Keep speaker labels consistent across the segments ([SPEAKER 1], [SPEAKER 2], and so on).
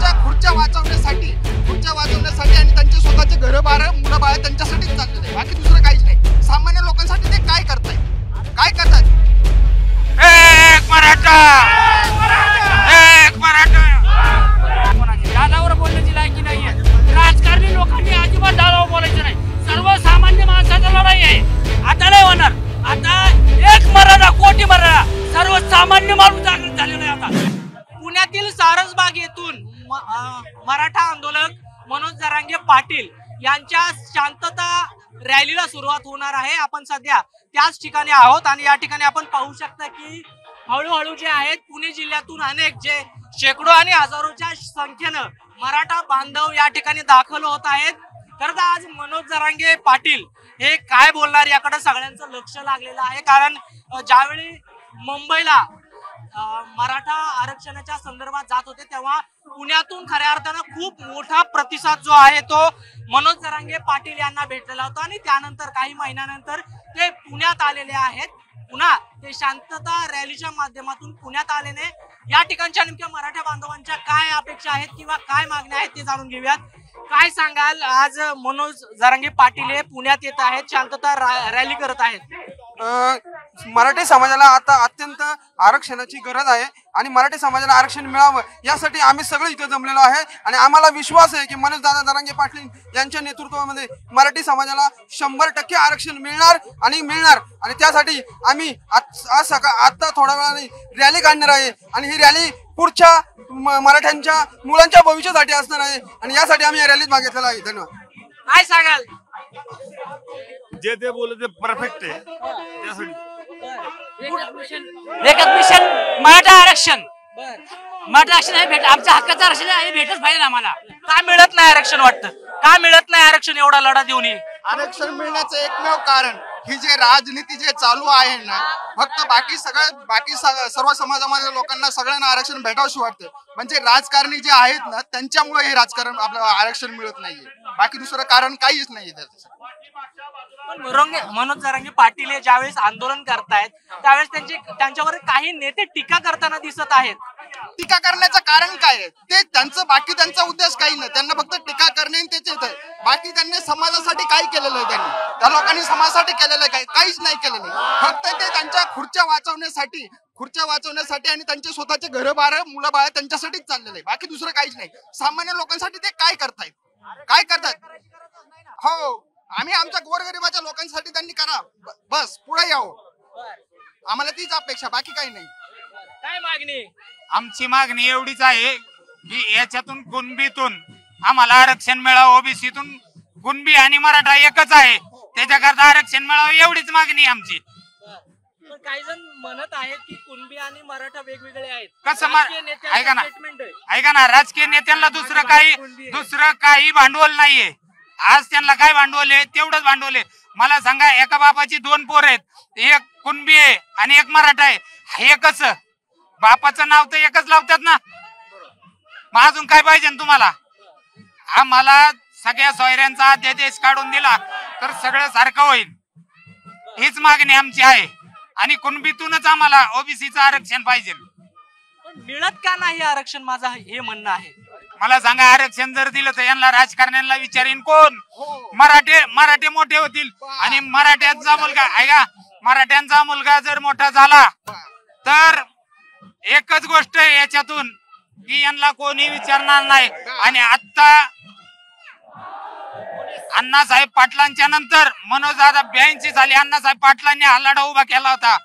[SPEAKER 1] त्यांच्या खुर्च्या वाचवण्यासाठी आणि त्यांचे स्वतःचे घरं बार मुलं बाळ त्यांच्यासाठीच चाललेलं आहे, बाकी दुसरं काहीच नाही। सामान्य लोकांसाठी ते काय करतात?
[SPEAKER 2] एक मराठा, एक मराठा।
[SPEAKER 3] दादावर बोलण्याची लायकी नाहीये। राजकारणी लोकांनी अजिबात दादावर बोलायचं नाही। सर्वसामान्य माणसाचा लढाई आहे। आता नाही होणार। आता एक मराठा कोटी मराठा सर्वसामान्य माणूस जागृत झालेला आहे। आता पुण्यातील सारसबाग येथून मराठा आंदोलक मनोज जरांगे पाटील यांच्या शांतता रॅलीला सुरुवात होणार आहे। आपण सध्या त्याच ठिकाणी आहोत आणि या ठिकाणी आपण पाहू शकता की हळूहळू जे आहेत पुणे जिल्ह्यातून अनेक जे शेकडो आणि हजारोच्या संख्येनं मराठा बांधव या ठिकाणी दाखल होत आहेत। खरं तर आज मनोज जरांगे पाटील हे काय बोलणार याकडे सगळ्यांचं लक्ष लागलेलं आहे, कारण ज्यावेळी मुंबईला मराठा आरक्षणाच्या संदर्भात जात होते तेव्हा पुण्यातून खऱ्या अर्थानं खूप मोठा प्रतिसाद जो आहे तो मनोज जरांगे पाटील यांना भेटलेला होता आणि त्यानंतर काही महिन्यानंतर ते पुण्यात आलेले आहेत। पुन्हा ते शांतता रॅलीच्या माध्यमातून पुण्यात आलेले या ठिकाणच्या नेमक्या मराठा बांधवांच्या काय अपेक्षा आहेत किंवा काय मागण्या आहेत ते जाणून घेऊयात। काय सांगाल, आज मनोज जरांगे पाटील हे पुण्यात येत आहेत, शांतता रॅली करत आहेत।
[SPEAKER 4] मराठी समाजाला आता अत्यंत आरक्षणाची गरज आहे आणि मराठी समाजाला आरक्षण मिळावं यासाठी आम्ही सगळे इथे जमलेलो आहे आणि आम्हाला विश्वास आहे की मनोज दादा जरांगे पाटील यांच्या नेतृत्वामध्ये मराठी समाजाला 100% आरक्षण मिळणार आणि त्यासाठी आम्ही आता थोड्या वेळाने रॅली काढणार आहे आणि ही रॅली पुढच्या मराठ्यांच्या मुलांच्या भविष्यासाठी असणार आहे आणि यासाठी आम्ही या रॅलीत भाग घेतलेला आहे। धन्यवाद।
[SPEAKER 3] काय सांगाल?
[SPEAKER 2] जे ते बोलले ते परफेक्ट आहे त्यासाठी
[SPEAKER 3] एकच मिशन मराठा आरक्षण हे भेट आमच्या हक्काचं आरक्षण आहे, भेटच पाहिजे आम्हाला। काय मिळत नाही आरक्षण? वाटतं काय मिळत नाही आरक्षण? एवढा लढा देऊनही
[SPEAKER 1] आरक्षण मिळण्याचं एकमेव कारण ही जे राजनीती जे चालू आहे ना, फक्त बाकी सर्व समाजामधल्या लोकांना सगळ्यांना आरक्षण भेटावंशी वाटतं, म्हणजे राजकारणी जे आहेत ना त्यांच्यामुळे हे राजकारण आपल्याला आरक्षण मिळत नाहीये, बाकी दुसरं कारण काहीच नाहीये त्याचं।
[SPEAKER 3] मनोज जरांगे पाटील हे ज्यावेळेस आंदोलन करतायत त्यावेळेस त्यांच्यावर काही नेते टीका करताना दिसत आहेत।
[SPEAKER 1] टीका करण्याचं कारण काय आहे? ते त्यांचा उद्देश काही नाही, त्यांना फक्त टीका करणे तेच येत आहे, बाकी त्यांनी समाजासाठी काय केलेलं आहे? त्या लोकांनी समाजासाठी केलेलं आहे? काहीच नाही केलेलं आहे, फक्त ते त्यांच्या खुर्च्या वाचवण्यासाठी आणि त्यांचे स्वतःचे घरं बार मुलं बाळ त्यांच्यासाठीच चाललेलं आहे, बाकी दुसरं काहीच नाही। सामान्य लोकांसाठी ते काय करतात? हो, आम्ही आमच्या गोरगरिबाच्या लोकांसाठी त्यांनी करा, बस पुढे यावं, आम्हाला तीच अपेक्षा, बाकी काही नाही।
[SPEAKER 3] काय मागणी?
[SPEAKER 2] आमची मागणी एवढीच आहे की याच्यातून कुणबीतून आम्हाला आरक्षण मिळावं, ओबीसीतून कुणबी आणि मराठा एकच आहे त्याच्याकरता आरक्षण मिळावं एवढीच मागणी आमची।
[SPEAKER 3] काही जण म्हणत आहेत की कुणबी आणि मराठा वेगवेगळे आहेत।
[SPEAKER 2] कसं ऐका ना, राजकीय नेत्यांना दुसरं काही भांडवल नाहीये। आज त्यांना काय भांडवल आहे? तेवढंच भांडवल आहे। मला सांगा, एका बापाची 2 पोर आहेत, एक कुणबी आहे आणि एक मराठा आहे, हे कसं? बापाचं नाव तर एकच लावतात ना, मग अजून काय पाहिजे तुम्हाला? आम्हाला सगळ्या सोयऱ्यांचा अध्यादेश काढून दिला तर सगळं सारखं होईल, हीच मागणी आमची आहे आणि कुणबीतूनच आम्हाला ओबीसीचं आरक्षण पाहिजे।
[SPEAKER 3] मिळत का नाही आरक्षण, माझं हे म्हणणं आहे।
[SPEAKER 2] मला सांगा, आरक्षण जर दिलं तर यांना राजकारण्यांना विचारीन कोण? मराठे मोठे होतील आणि मराठ्यांचा मुलगा जर मोठा झाला तर एकच गोष्ट आहे याच्यातून की यांना कोणी विचारणार नाही। आणि आता अण्णासाहेब पाटलांच्या नंतर मनोजदादा 82 साली अण्णासाहेब पाटलांनी हा लढा उभा केला होता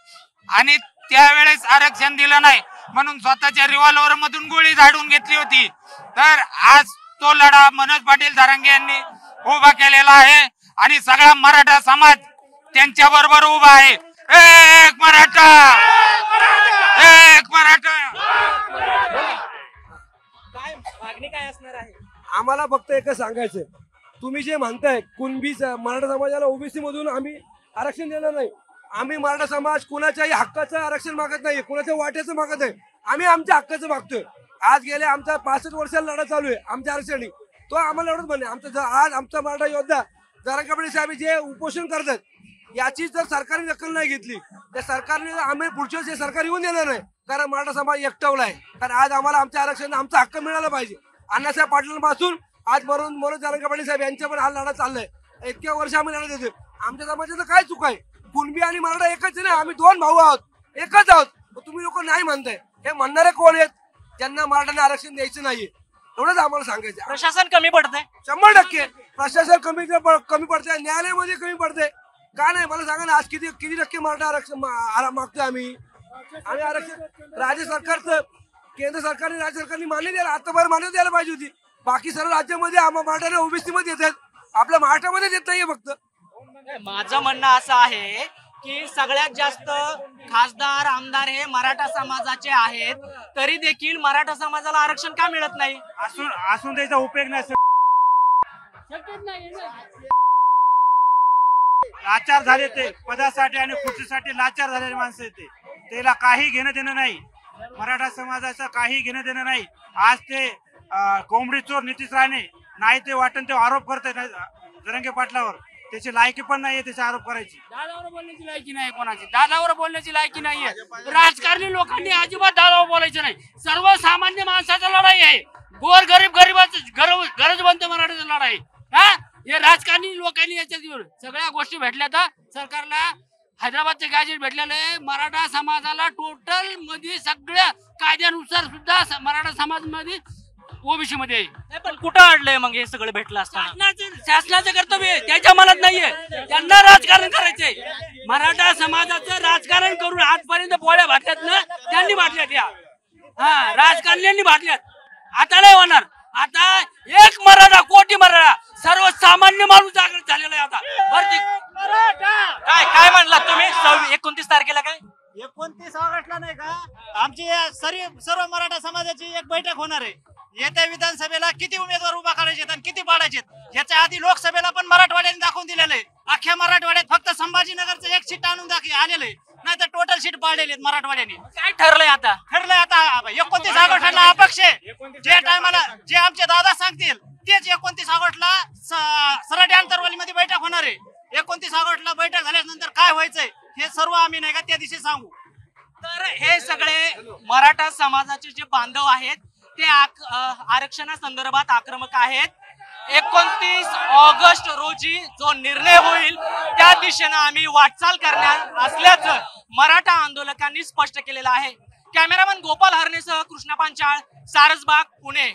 [SPEAKER 2] आणि त्यावेळेस आरक्षण दिलं नाही म्हणून स्वतःच्या रिव्हॉल्वर मधून गोळी झाडून घेतली होती। तर आज तो लढा मनोज पाटील जरांगे यांनी उभा केलेला आहे आणि सगळा मराठा समाज त्यांच्या बरोबर उभा आहे। एक मराठा, एक मराठा।
[SPEAKER 3] काय मागणी काय असणार आहे?
[SPEAKER 5] आम्हाला फक्त एकच सांगायचं, तुम्ही जे म्हणताय कुणबी मराठा समाजाला ओबीसी मधून आम्ही आरक्षण देणार नाही, आम्ही मराठा समाज कुणाच्याही हक्काचं आरक्षण मागत नाही, कुणाच्या वाट्याचं मागत आहे, आम्ही आमच्या हक्काचं मागतोय। आज गेले आमचा 65 वर्षाला लढा चालू आहे आमच्या आरक्षणी, तो आम्हाला एवढंच म्हणणे आमचा आज आमचा मराठा योद्धा जरांगे पाटील साहेब जे उपोषण करतात याची जर सरकारने दखल नाही घेतली तर सरकारने आम्ही पुढच्या वर्षी सरकार येऊन देणार नाही, कारण मराठा समाज एकटवला आहे। कारण आज आम्हाला आमच्या आरक्षण आमचा हक्क मिळाला पाहिजे अण्णासाहेब पाटलांपासून आज मनोज जरांगे पाटील साहेब यांच्या पण हा लढा चाललाय. इतक्या वर्ष आम्ही लढा देतोय. आमच्या समाजाचं काय चूक आहे? कुणबी आणि मराठा एकच नाही, आम्ही दोन भाऊ आहोत, एकच आहोत. तुम्ही लोक नाही म्हणताय. हे म्हणणारे कोण आहेत? ज्यांना मराठ्यांना आरक्षण द्यायचं नाहीये, एवढंच आम्हाला सांगायचं.
[SPEAKER 3] प्रशासन कमी पडतंय,
[SPEAKER 5] 100% प्रशासन कमी पडतंय, न्यायालयामध्ये कमी पडतंय. का नाही मला सांगा ना, आज किती टक्के मराठा आरक्षण मागतोय आम्ही? आणि आरक्षण राज्य सरकारचं, केंद्र सरकारने राज्य सरकारने मान्य द्यायला आतापर्यंत मान्य द्यायला पाहिजे होती. बाकी सर्व राज्यामध्ये मराठ्यांना ओबीसी मध्ये येतात, आपल्या महाराष्ट्रामध्ये येत नाहीये फक्त.
[SPEAKER 3] माझं म्हणणं असं आहे की सगळ्यात जास्त खासदार आमदार हे मराठा समाजाचे आहेत, तरी देखील मराठा समाजाला आरक्षण का मिळत नाही?
[SPEAKER 6] असून त्याचा उपयोग नाही. लाचार झाले ते पदासाठी आणि खुर्चीसाठी लाचार झालेले माणसं येते, त्याला काही घेणं देणं नाही. मराठा समाजाचं काही घेणं देणं नाही. आज ते कोंबडी चोर नितीश राणे नाही ते वाटण ते आरोप करते जरांगे पाटलावर, त्याची लायकी पण नाहीये त्याचे आरोप करायची.
[SPEAKER 3] दादावर बोलण्याची लायकी नाही कोणाची, दादावर बोलण्याची लायकी नाहीये. राजकारणी लोकांनी अजिबात दादावर बोलायचं नाही. सर्वसामान्य माणसाचा लढाई आहे, गोर गरीबाचं गरजवंत मराठ्याचा लढाई. हा, हे राजकारणी लोकांनी याच्यात सगळ्या गोष्टी भेटल्या तर सरकारला हैदराबादचे गॅजेट भेटलेलं आहे. मराठा समाजाला टोटल मध्ये सगळ्या कायद्यानुसार सुद्धा मराठा समाज मध्ये ओबीसी मध्ये आहे. पण कुठं अडलंय मग हे सगळं भेटलं असताना? शासनाचं कर्तव्य त्याच्या मनात नाहीये, त्यांना राजकारण करायचंय. मराठा समाजाचं राजकारण करून आजपर्यंत पोळ्या भाटल्यात ना, त्यांनी भाटल्यात या. हा, राजकारण्यांनी भाटल्यात. आता नाही होणार. आता एक मराठा कोटी मराठा सर्वसामान्य माणूस जागृत झालेला आहे आता. काय म्हणला तुम्ही 29 तारखेला? काय
[SPEAKER 7] 29 ऑगस्टला नाही का आमची सर्व मराठा समाजाची एक बैठक होणार आहे. येत्या विधानसभेला किती उमेदवार उभा करायचे आणि किती पाडायचे याच्या आधी लोकसभेला पण मराठवाड्याने दाखवून दिलेलं आहे. अख्ख्या मराठवाड्यात फक्त संभाजीनगरचं एक सीट आणून आलेलं आहे, नाही तर टोटल सीट पाडलेले आहेत मराठवाड्याने.
[SPEAKER 3] काय ठरलंय आता?
[SPEAKER 7] 29 ऑगस्टला अपक्ष जे टायमाला जे आमचे दादा सांगतील तेच 29 ऑगस्टला सरडे आंतरवालीमध्ये बैठक होणार आहे. 29 ऑगस्टला बैठक झाल्यानंतर काय व्हायचंय हे सर्व आम्ही नाही का त्या दिवशी सांगू.
[SPEAKER 3] तर हे सगळे मराठा समाजाचे जे बांधव आहेत ते आरक्षणासंदर्भात आक्रमक आहेत. 29 ऑगस्ट रोजी जो निर्णय होईल त्या दिशेनं आम्ही वाटचाल करणार असल्याचं मराठा आंदोलकांनी स्पष्ट केलेलं आहे. कॅमेरामन गोपाल हरणेसह कृष्णा पांचाळ, सारसबाग, पुणे.